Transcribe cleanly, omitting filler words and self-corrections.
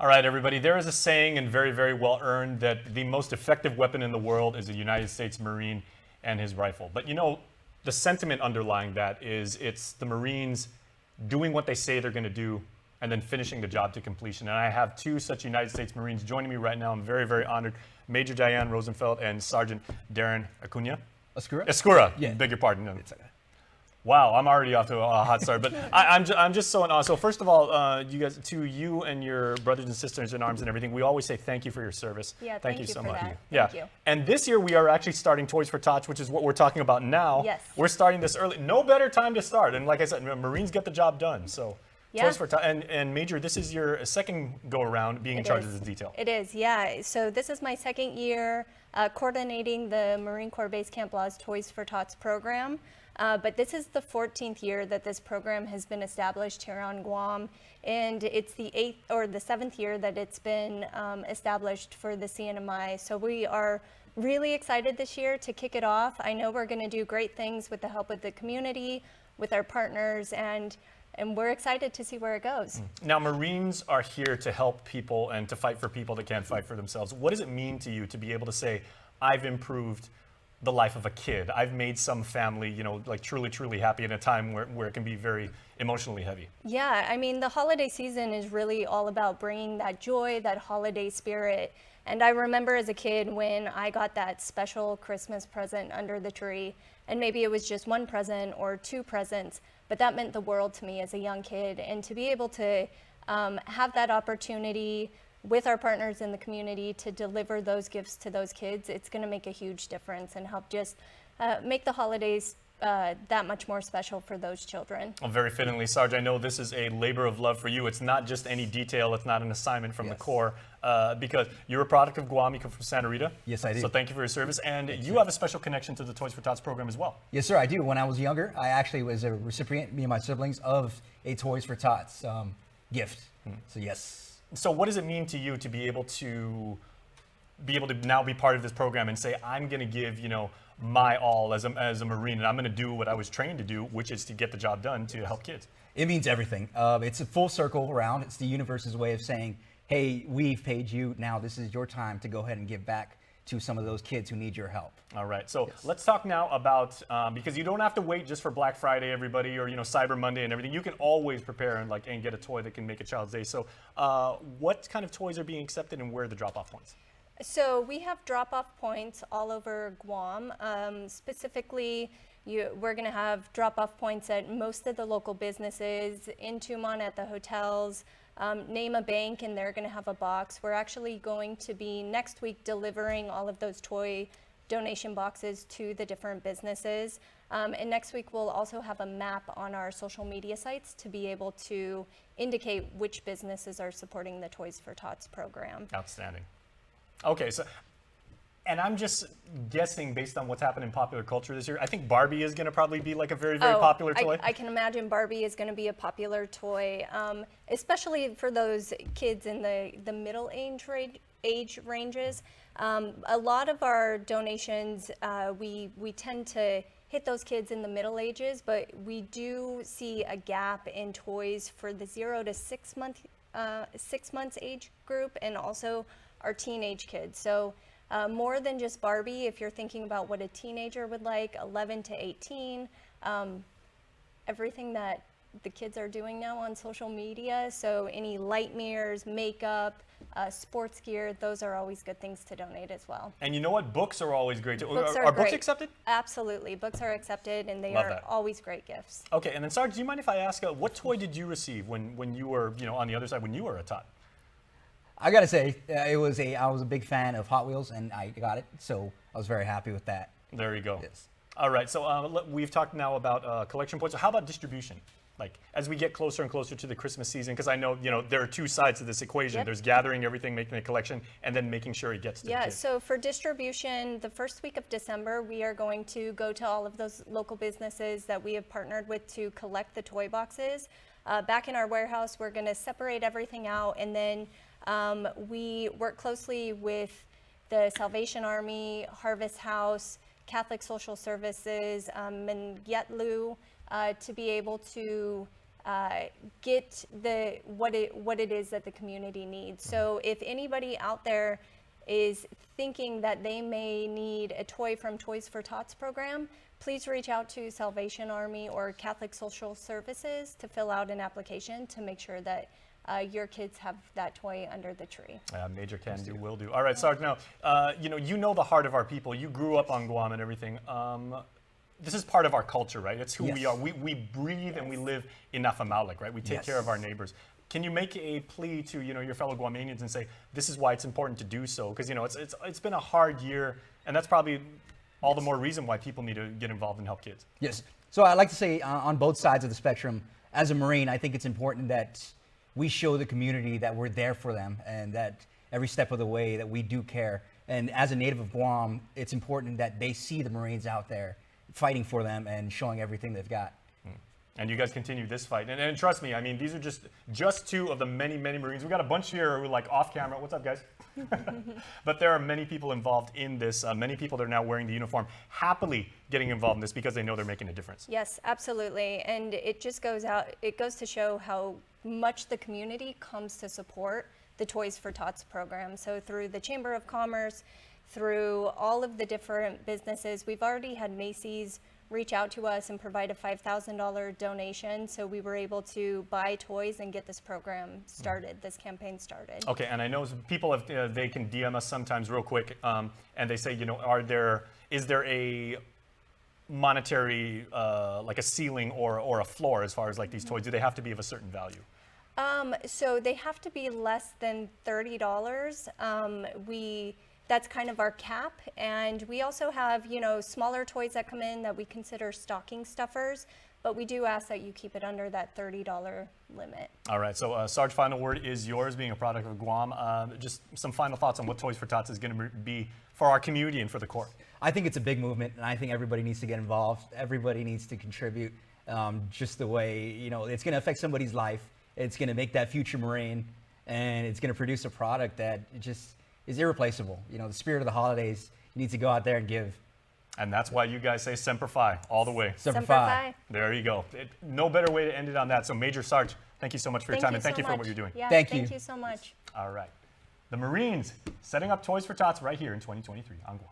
All right, everybody, there is a saying, and very, very well earned, that the most effective weapon in the world is a United States Marine and his rifle. But you know, the sentiment underlying that is it's the Marines doing what they say they're going to do and then finishing the job to completion. And I have two such United States Marines joining me right now. I'm very, very honored. Major Diane Rosenfeld and Sergeant Darren Acuna. Escura, Yeah. Beg your pardon. It's okay. Wow, I'm already off to a hot start, but I'm just so in awe. So first of all, you guys, to you and your brothers and sisters in arms and everything, we always say thank you for your service. Yeah, thank you so for much. that. Yeah, Thank you. and this year we are actually starting Toys for Tots, which is what we're talking about now. Yes. We're starting this early. No better time to start. And like I said, Marines get the job done. So Yeah. Toys for Tots, and Major, this is your second go around being in charge of this detail. It is, yeah. So this is my second year coordinating the Marine Corps Base Camp Law's Toys for Tots program. But this is the 14th year that this program has been established here on Guam, and it's the 8th or the 7th year that it's been established for the CNMI. So we are really excited this year to kick it off. I know we're going to do great things with the help of the community, with our partners, and we're excited to see where it goes. Now, Marines are here to help people and to fight for people that can't fight for themselves. What does it mean to you to be able to say, I've improved the life of a kid. I've made some family, you know, like truly, truly happy in a time where it can be very emotionally heavy. Yeah, I mean, the holiday season is really all about bringing that joy, that holiday spirit. And I remember as a kid when I got that special Christmas present under the tree, and maybe it was just one present or two presents, but that meant the world to me as a young kid. And to be able to have that opportunity with our partners in the community to deliver those gifts to those kids, it's going to make a huge difference and help just make the holidays that much more special for those children. Well, very fittingly, Sarge, I know this is a labor of love for you. It's not just any detail. It's not an assignment from the Corps, because you're a product of Guam. You come from Santa Rita. Yes, I do. So thank you for your service. And you have a special connection to the Toys for Tots program as well. Yes, sir, I do. When I was younger, I actually was a recipient, me and my siblings, of a Toys for Tots gift. So yes. So what does it mean to you to be able to now be part of this program and say, I'm going to give, you know, my all as a Marine, and I'm going to do what I was trained to do, which is to get the job done to help kids? It means everything. It's a full circle around. It's the universe's way of saying, hey, we've paid you. Now this is your time to go ahead and give back to some of those kids who need your help. All right, so let's talk now about, because you don't have to wait just for Black Friday, everybody, or, you know, Cyber Monday and everything. You can always prepare and get a toy that can make a child's day. So what kind of toys are being accepted and where are the drop-off points? So we have drop-off points all over Guam. Specifically, we're going to have drop-off points at most of the local businesses, in Tumon at the hotels. Name a bank and they're going to have a box. We're actually going to be next week delivering all of those toy donation boxes to the different businesses. And next week we'll also have a map on our social media sites to be able to indicate which businesses are supporting the Toys for Tots program. Outstanding. Okay, so, and I'm just guessing based on what's happened in popular culture this year, I think Barbie is going to probably be like a very, very popular toy. I can imagine Barbie is going to be a popular toy, especially for those kids in the middle age ranges. A lot of our donations, we tend to hit those kids in the middle ages, but we do see a gap in toys for the 0 to 6 months age group, and also our teenage kids. So more than just Barbie, if you're thinking about what a teenager would like, 11 to 18, everything that the kids are doing now on social media. So any light mirrors, makeup, sports gear, those are always good things to donate as well. And you know what? Books are always great too. Books are books great. Accepted? Absolutely. Books are accepted, and they Love are that. always great gifts. Okay, and then Sarge, do you mind if I ask, what toy did you receive when you were, you know, on the other side, when you were a tot? I gotta say, I was a big fan of Hot Wheels, and I got it, so I was very happy with that. There you go. Yes. All right, so we've talked now about collection points. So how about distribution? Like, as we get closer and closer to the Christmas season, because I know, you know, there are two sides to this equation. Yep. There's gathering everything, making a collection, and then making sure it gets to the kids. So for distribution, the first week of December, we are going to go to all of those local businesses that we have partnered with to collect the toy boxes. Back in our warehouse, we're going to separate everything out, and then we work closely with the Salvation Army, Harvest House, Catholic Social Services, and Yetlu to be able to get what it is that the community needs. So if anybody out there is thinking that they may need a toy from Toys for Tots program, please reach out to Salvation Army or Catholic Social Services to fill out an application to make sure that your kids have that toy under the tree. Major can do, will do. All right, Sarge, now, you know the heart of our people. You grew up on Guam and everything. This is part of our culture, right? It's who we are. We breathe and we live in Nafamalik, right? We take care of our neighbors. Can you make a plea to your fellow Guamanians and say this is why it's important to do so? Because it's been a hard year, and that's probably all the more reason why people need to get involved and help kids. Yes. So I like to say on both sides of the spectrum, as a Marine, I think it's important that we show the community that we're there for them and that every step of the way that we do care. And as a native of Guam, it's important that they see the Marines out there fighting for them and showing everything they've got. And you guys continue this fight. And trust me, I mean, these are just two of the many, many Marines. We've got a bunch here who are like off camera. What's up, guys? But there are many people involved in this. Many people that are now wearing the uniform, happily getting involved in this because they know they're making a difference. Yes, absolutely. And it just goes to show how much the community comes to support the Toys for Tots program. So through the Chamber of Commerce, through all of the different businesses, we've already had Macy's reach out to us and provide a $5,000 donation. So we were able to buy toys and get this program started, this campaign started. Okay, and I know people have, they can DM us sometimes real quick, and they say, is there a monetary, like a ceiling or a floor as far as like these toys? Do they have to be of a certain value? So they have to be less than $30. That's kind of our cap. And we also have, smaller toys that come in that we consider stocking stuffers, but we do ask that you keep it under that $30 limit. All right, so Sarge, final word is yours, being a product of Guam. Just some final thoughts on what Toys for Tots is going to be for our community and for the Corps. I think it's a big movement, and I think everybody needs to get involved. Everybody needs to contribute just the way, it's going to affect somebody's life. It's going to make that future Marine, and it's going to produce a product that just is irreplaceable. The spirit of the holidays, you need to go out there and give. And that's why you guys say Semper Fi all the way. Semper Fi. There you go. No better way to end it on that. So Major Sarge, thank you so much for your time, and thank you for what you're doing. Yeah, thank you. Thank you so much. All right. The Marines setting up Toys for Tots right here in 2023 on Guam.